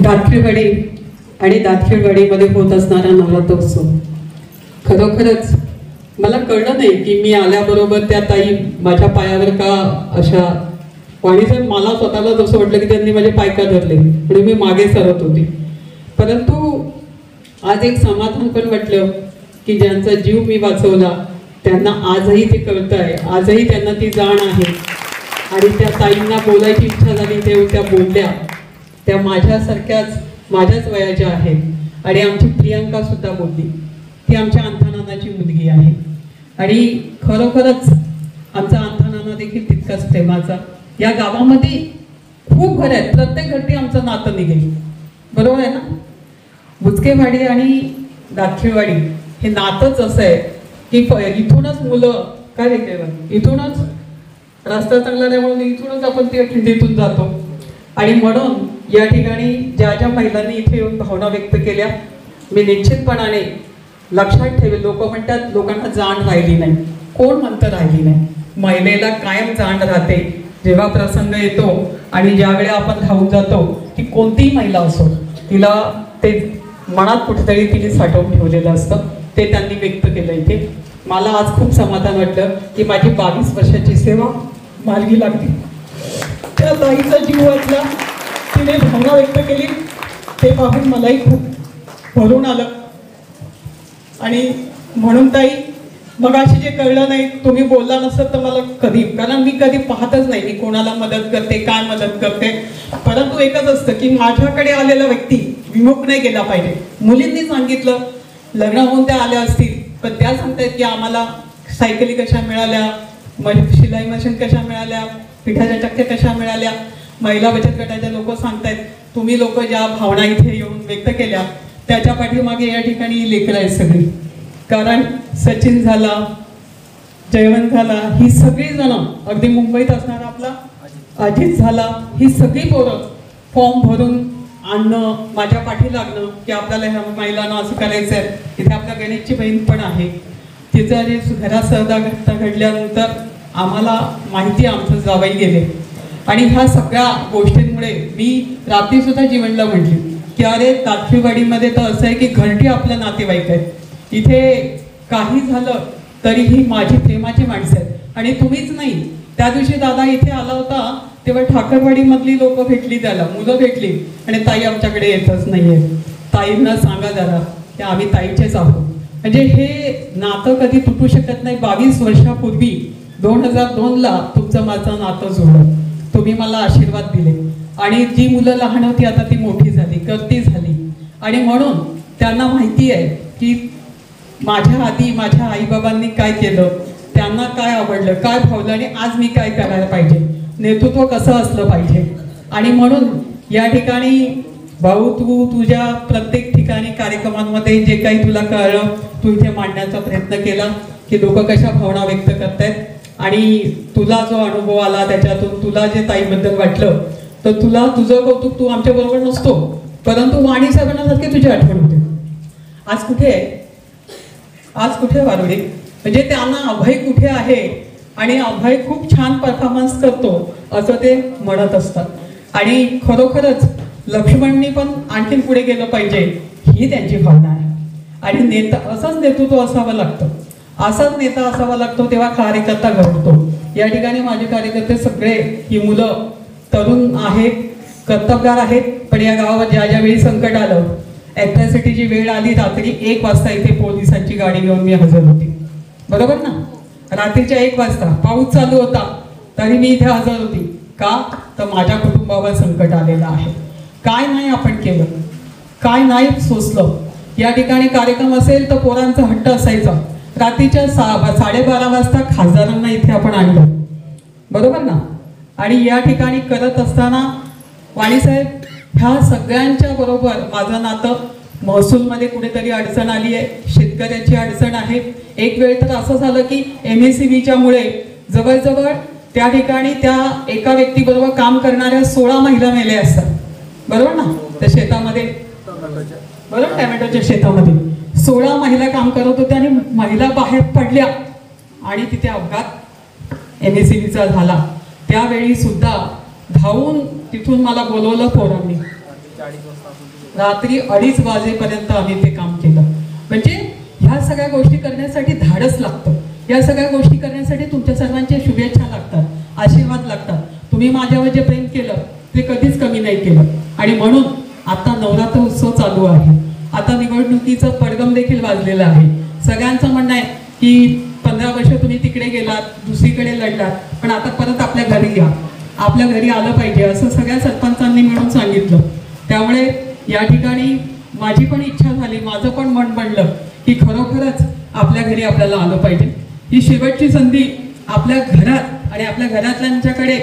दातखिळवाडी आणि दातखिळवाडीमध्ये होत असणारा नवरात्रोत्सव खरोखरच मला कळलं नाही की मी आल्याबरोबर त्या ताई माझ्या पायावर का अशा वाणीसाहेब मला स्वतःला जसं वाटलं की त्यांनी माझे पाय का धरले म्हणून मी मागे सरत होती. परंतु आज एक समाधान पण वाटलं की ज्यांचा जीव मी वाचवला त्यांना आजही ते कळतं आहे, आजही त्यांना ती जाण आहे. आणि त्या ताईंना बोलायची इच्छा झाली तेव्हा त्या बोलल्या. त्या माझ्याच वयाच्या आहेत आणि आमची प्रियांका सुद्धा बोलली. ती आमच्या अंथानानाची मुलगी आहे आणि खरोखरच आमचा अंथानाना देखील तितकाच प्रेमाचा. या गावामध्ये खूप घर आहेत, प्रत्येक घरटी आमचं नातं निघेल, बरोबर आहे ना. बुचकेवाडी आणि दातखिळवाडी हे नातंच असं आहे की इथूनच मुलं काय रे इथूनच रस्ता चांगला नाही म्हणून इथूनच आपण त्या खिंडीतून जातो. आणि म्हणून या ठिकाणी ज्या ज्या महिलांनी इथे येऊन भावना व्यक्त केल्या मी निश्चितपणाने लक्षात ठेवेल. लोक म्हणतात लोकांना जाण राहिली नाही, कोण म्हणतं राहिली नाही. महिलेला कायम जाण राहते जेव्हा प्रसंग येतो आणि ज्यावेळी आपण धावून जातो की कोणतीही महिला असो तिला ते मनात कुठेतरी तिने साठवून ठेवलेलं असतं. ते त्यांनी व्यक्त केलं इथे. मला आज खूप समाधान वाटलं की माझी 22 वर्षाची सेवा मार्गी लागली. त्या ताईचा जीव वाचला, तिने भावना व्यक्त केली, ते पाहून मलाही खूप भरून आलं. आणि म्हणून ताई मग अशी जे कळलं नाही तुम्ही बोलला नसत तर मला कधी, कारण मी कधी पाहतच नाही मी कोणाला मदत करते काय मदत करते. परंतु एकच असतं की माझ्याकडे आलेला व्यक्ती विमुख नाही गेला पाहिजे. मुलींनी सांगितलं लग्न होऊन त्या आल्या असतील पण त्या सांगतायत की आम्हाला सायकली कशा मिळाल्या, शिलाई मशीन कशा मिळाल्या, पिठाच्या चक्क्या कशा मिळाल्या. महिला बचत गटाचे लोक सांगतायत तुम्ही लोक ज्या भावना इथे येऊन व्यक्त केल्या त्याच्या पाठीमागे या ठिकाणी लेकरं आहेत सगळी. कारण सचिन झाला, जयवंत झाला, ही सगळी जण अगदी मुंबईत असणारा आपला अजित झाला, ही सगळी पोरं फॉर्म भरून आणणं, माझ्या पाठी लागणं की आपल्याला ह्या महिलांना असं करायचं आहे. इथे आपल्या गणेशची बहीण पण आहे. तिचं जे घरात सहदा घटना घडल्यानंतर आम्हाला माहिती आमचं जावई गेले आणि ह्या सगळ्या गोष्टींमुळे मी रात्रीसुद्धा जीवनला म्हटली की अरे दातखिळवाडीमध्ये तर असं आहे की घरटी आपल्या नातेवाईक आहेत. इथे काही झालं तरी ही माझी प्रेमाची माणसं आहेत. आणि तुम्हीच नाही, त्या दिवशी दादा इथे आला होता तेव्हा ठाकरवाडीमधली लोक भेटली, त्याला मुलं भेटली आणि ताई आमच्याकडे येतच नाहीये, ताईंना सांगा जरा की आम्ही ताईचेच आहोत. म्हणजे हे नातं कधी तुटू शकत नाही. 22 वर्षापूर्वी 2002ला तुमचं माझं नातं जुळलं, तुम्ही मला आशीर्वाद दिले आणि जी मुलं लहान होती आता ती मोठी झाली, करती झाली. आणि म्हणून त्यांना माहिती आहे की माझ्या आधी माझ्या आईबाबांनी काय केलं, त्यांना काय आवडलं, काय भावलं आणि आज मी काय करायला पाहिजे, नेतृत्व कसं असलं पाहिजे. आणि म्हणून या ठिकाणी भाऊ तू तुझ्या प्रत्येक ठिकाणी कार्यक्रमांमध्ये जे काही तुला कळलं तू इथे मांडण्याचा प्रयत्न केला की लोक कशा भावना व्यक्त करतायत आणि तुला जो अनुभव आला त्याच्यातून तुला जे ताईबद्दल वाटलं तर तुला तुझं कौतुक, तू आमच्या बरोबर नसतो परंतु वाणी साहेबांसारखी तुझी आठवण होते. आज कुठे आहे, आज कुठे वारुडे, म्हणजे त्यांना अभय कुठे आहे आणि अभय खूप छान परफॉर्मन्स करतो असं ते म्हणत असतात. आणि खरोखरच लक्ष्मणनी पण आणखीन पुढे गेलं पाहिजे ही त्यांची भावना आहे. आणि नेता असंच नेतृत्व असावं लागतं, असाच नेता असावा लागतो तेव्हा कार्यकर्ता घडतो. या ठिकाणी माझे कार्यकर्ते सगळे ही मुलं तरुण आहेत, कर्तबगार आहेत. पण या गावावर ज्या ज्यावेळी संकट आलं, ॲट्रॉसिटीची वेळ आली, रात्री 1 वाजता इथे पोलिसांची गाडी घेऊन मी हजर होती, बरोबर ना. रात्रीच्या 1 वाजता पाऊस चालू होता तरी मी इथे हजर होती. का तर माझ्या कुटुंबावर संकट आलेलं आहे. काय नाही आपण केलं, काय नाही सोसलं. या ठिकाणी कार्यक्रम असेल तर पोरांचा हट्ट असायचा. रात्रीच्या 12:30 वाजता खासदारांना इथे आपण आणलं, बरोबर ना. आणि या ठिकाणी करत असताना वाणीसाहेब ह्या सगळ्यांच्या बरोबर माझं नातं, महसूलमध्ये कुठेतरी अडचण आली आहे, शेतकऱ्याची अडचण आहे. एक वेळ तर असं झालं की MSCBच्या मुळे जवळजवळ त्या ठिकाणी त्या एका व्यक्तीबरोबर काम करणाऱ्या 16 महिला मेल्या असतात, बरोबर ना. त्या शेतामध्ये, बरोबर, टॅमॅटोच्या शेतामध्ये 16 महिला काम करत होत्या आणि महिला बाहेर पडल्या आणि तिथे अपघात MSCBचा झाला. त्यावेळी सुद्धा धावून तिथून मला बोलवलं पोरांनी. रात्री 2:30 वाजेपर्यंत आम्ही ते काम केलं. म्हणजे ह्या सगळ्या गोष्टी करण्यासाठी धाडस लागतं. या सगळ्या गोष्टी करण्यासाठी तुमच्या सर्वांच्या शुभेच्छा लागतात, आशीर्वाद लागतात. तुम्ही माझ्यावर जे प्रेम केलं ते कधीच कमी नाही केलं. आणि म्हणून आता नवरात्र उत्सव चालू आहे. आता निवडणुकीचं पडगम देखील वाजलेलं आहे. सगळ्यांचं म्हणणं आहे की 15 वर्ष तुम्ही तिकडे गेलात, दुसरीकडे लढलात, पण आता परत आपल्या घरी या, आपल्या घरी आलं पाहिजे असं सगळ्या सरपंचांनी मिळून सांगितलं. त्यामुळे या ठिकाणी माझी पण इच्छा झाली, माझं पण मन बनलं की खरोखरच आपल्या घरी आपल्याला आलं पाहिजे. ही शेवटची संधी आपल्या घरात आणि आपल्या घरातल्यांच्याकडे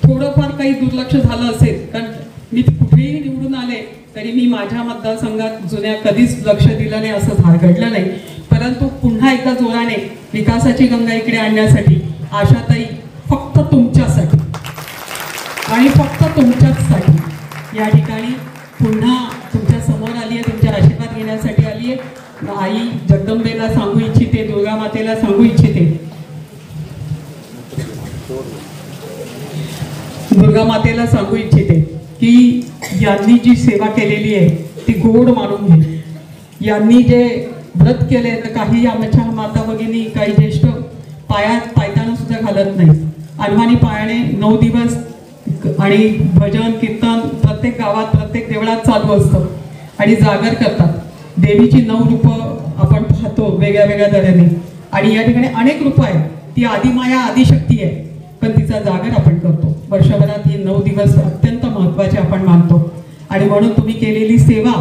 थोडंफार काही दुर्लक्ष झालं असेल, कारण मी कुठेही निवडून आले तरी मी माझ्या मतदारसंघात जुन्या कधीच लक्ष दिलं नाही, असं घडलं नाही. परंतु पुन्हा एकदा जोराने विकासाची गंगा इकडे आणण्यासाठी आशाताई फक्त तुमच्यासाठी आणि फक्त तुमच्याचसाठी या ठिकाणी पुन्हा तुमच्या समोर आली आहे, तुमचे आशीर्वाद घेण्यासाठी आली आहे. आई जगदंबेला सांगू इच्छिते, दुर्गा मातेला सांगू इच्छिते, दुर्गा मातेला सांगू इच्छिते की यांनी जी सेवा केलेली आहे ती गोड मानून घे. यांनी जे व्रत केले तर काही आमच्या माता भगिनी, काही ज्येष्ठ पायात पायताना सुद्धा घालत नाही, अनवाणी पायाने 9 दिवस आणि भजन कीर्तन प्रत्येक गावात प्रत्येक देवळात चालू असतं आणि जागर करतात. देवीची 9 रूपं आपण पाहतो वेगळ्या वेगळ्या तऱ्हेने. आणि या ठिकाणी अनेक रूपं आहेत. ती आदिमाया आदिशक्ती आहे, पण तिचा जागर आपण करतो. वर्षभरात ही 9 दिवस अत्यंत महत्त्वाचे आपण मानतो. आणि म्हणून तुम्ही केलेली सेवा,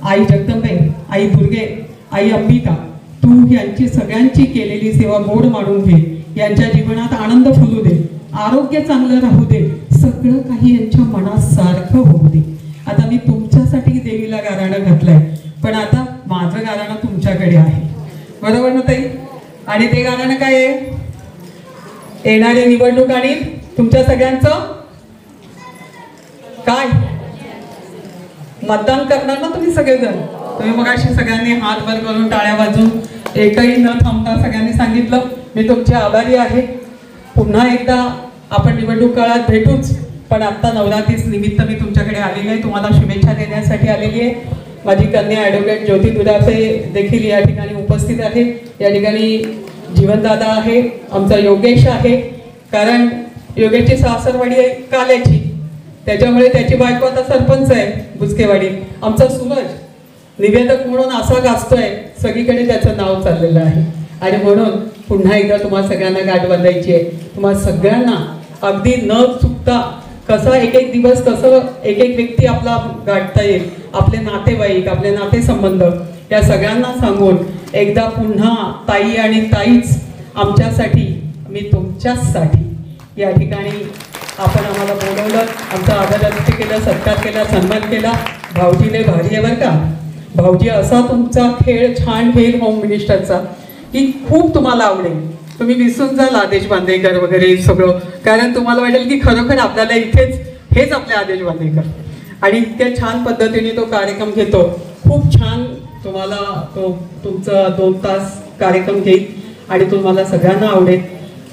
आई जगदंबे, आई दुर्गे, आई अंबिका, तू यांची सगळ्यांची केलेली सेवा गोड मानून घे. यांच्या जीवनात आनंद फुलू दे, आरोग्य चांगलं राहू दे, सगळं काही यांच्या मनात सारखं होऊ दे. आता मी तुमच्यासाठी देवीला गाराणं घातलंय, पण आता माझं गाराणं तुमच्याकडे आहे, बरोबर ना ताई? आणि ते गाराणं काय आहे? येणारी निवडणूक आणि तुमच्या सगळ्यांचं काय मतदान करणार ना तुम्ही सगळेजण. तुम्ही मग अशी सगळ्यांनी हात वर करून टाळ्या वाजून एकही न थांबता सगळ्यांनी सांगितलं. मी तुमचे आभारी आहे. पुन्हा एकदा आपण निवडणूक काळात भेटूच, पण आता नवरात्री निमित्त मी तुमच्याकडे आलेली आहे, तुम्हाला शुभेच्छा देण्यासाठी आलेली आहे. माझी कन्या ॲडव्होकेट ज्योती दुधासे देखील या ठिकाणी उपस्थित आहे. या ठिकाणी जीवनदादा आहे, आमचा योगेश आहे, कारण योगेशची सासरवाडी आहे काल्याची, त्याच्यामुळे त्याची बायको आता सरपंच आहे बुचकेवाडी. आमचा सूरज निवेदक म्हणून असा गाजतोय, सगळीकडे त्याचं नाव चाललेलं आहे. आणि म्हणून पुन्हा एकदा तुम्हाला सगळ्यांना गाठ बांधायची आहे. तुम्हाला सगळ्यांना अगदी न चुकता कसा एक एक दिवस, कसं एक एक व्यक्ती आपला गाठता येईल, आपले नातेवाईक, आपले नातेसंबंध, या सगळ्यांना सांगून एकदा पुन्हा ताई आणि ताईच आमच्यासाठी, मी तुमच्याचसाठी या ठिकाणी आपण आम्हाला बोलवलं, आमचा आदरातिथ्य केलं, सत्कार केला, सन्मान केला. भाऊजीने भारी आहे बरं का. भाऊजी असा तुमचा खेळ छान खेळ होम मिनिस्टरचा की खूप तुम्हाला आवडेल. तुम्ही विसरून जाल आदेश बांदेकर वगैरे सगळं, कारण तुम्हाला वाटेल की खरोखर आपल्याला इथेच हेच आपले आदेश बांदेकर. आणि इतक्या छान पद्धतीने तो कार्यक्रम घेतो. खूप छान तुम्हाला तो तुमचा 2 तास कार्यक्रम घेईल आणि तुम्हाला सगळ्यांना आवडेल.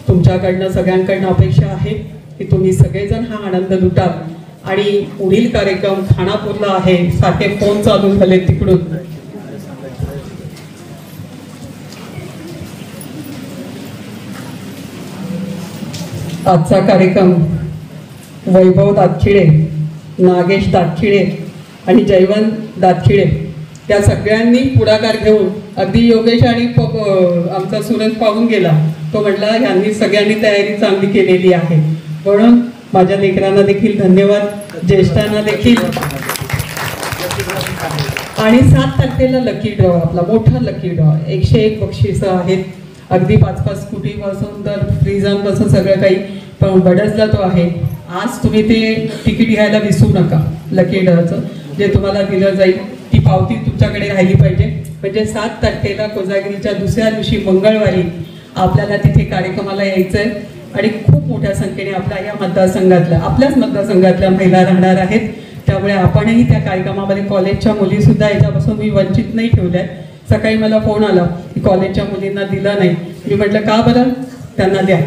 तुमच्याकडनं सगळ्यांकडनं अपेक्षा आहे की तुम्ही सगळेजण हा आनंद लुटाल. आणि पुढील कार्यक्रम खानापूरला आहे, सारखे फोन चालू झाले तिकडून. आजचा कार्यक्रम वैभव दातखिळे, नागेश दातखिळे आणि जयवंत दातखिळे या सगळ्यांनी पुढाकार घेऊन, अगदी योगेश आणि आमचा सूरज पाहून गेला, तो म्हटला यांनी सगळ्यांनी तयारी चांगली केलेली आहे. म्हणून माझ्या लेकरांना देखील धन्यवाद, ज्येष्ठांना देखील. आणि 7 तारखेला लकी ड्रॉ, आपला मोठा लकी ड्रॉ, 101 बक्षिसं आहेत. अगदी 5-5 कोटीपासून तर फ्रीजांपासून सगळं काही, पण बडसला तो आहे. आज तुम्ही ते तिकीट घ्यायला विसरू नका. लकी ड्रॉचं जे तुम्हाला दिलं जाईल ती पावती तुमच्याकडे राहिली पाहिजे. म्हणजे 7 तारखेला कोजागिरीच्या दुसऱ्या दिवशी मंगळवारी आपल्याला तिथे कार्यक्रमाला यायचं आहे. आणि खूप मोठ्या संख्येने आपल्या या मतदारसंघातल्या, आपल्याच मतदारसंघातल्या महिला राहणार आहेत. त्यामुळे आपणही त्या कार्यक्रमामध्ये, कॉलेजच्या मुलीसुद्धा याच्यापासून मी वंचित नाही ठेवल्या. सकाळी मला फोन आला की कॉलेजच्या मुलींना दिलं नाही. मी म्हटलं का बरं, त्यांना द्या,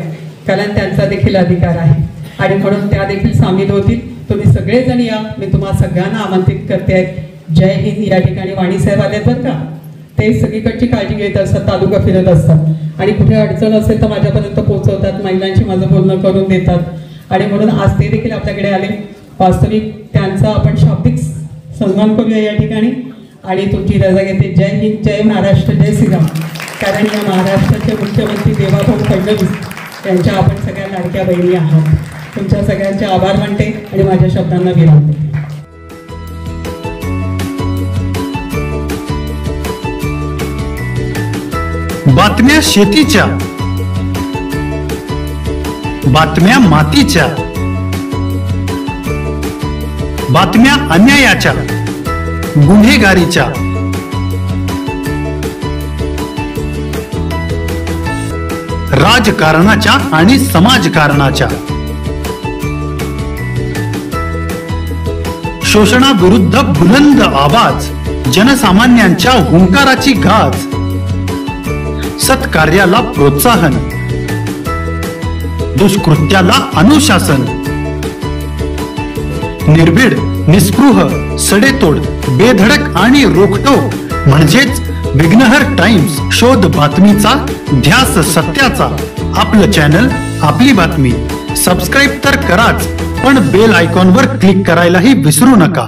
कारण त्यांचा देखील अधिकार आहे. आणि म्हणून त्या देखील सामील होतील. तुम्ही सगळेजण या, मी तुम्हाला सगळ्यांना आमंत्रित करते आहे. जय हिंद या ठिकाणी वाणी साहेब आलेत बरं का. ते सगळीकडची काळजी घेत असतात, तालुका फिरत असतात आणि कुठे अडचण असेल तर माझ्यापर्यंत पोहोचवतात, महिलांशी माझं बोलणं करून देतात आणि म्हणून आज ते देखील आपल्याकडे आले. वास्तविक त्यांचा आपण शाब्दिक सन्मान करूया या ठिकाणी आणि तुमची रजा घेते. जय हिंद, जय महाराष्ट्र, जय श्रीराम. कारण या महाराष्ट्राचे मुख्यमंत्री देवाभाऊ फडणवीस यांच्या आपण सगळ्या लाडक्या बहिणी आहात. तुमच्या सगळ्यांचे आभार मानते आणि माझ्या शब्दांना विराम देते. बातम्या शेतीच्या, बातम्या मातीच्या, बातम्या अन्यायाच्या, गुन्हेगारीच्या, राजकारणाच्या आणि समाजकारणाच्या, शोषणाविरुद्ध बुलंद आवाज, जनसामान्यांच्या हुंकाराची गाज, सत्कार्याला प्रोत्साहन, दुष्कृत्याला अनुशासन, निर्भीड, निस्पृह, सडेतोड, बेधडक आणि रोखटोक म्हणजेच विघ्नहर टाइम्स. शोध बातमीचा, ध्यास सत्याचा. आपलं चॅनल, आपली बातमी. सबस्क्राईब तर कराच, पण बेल आयकॉनवर क्लिक करायलाही विसरू नका.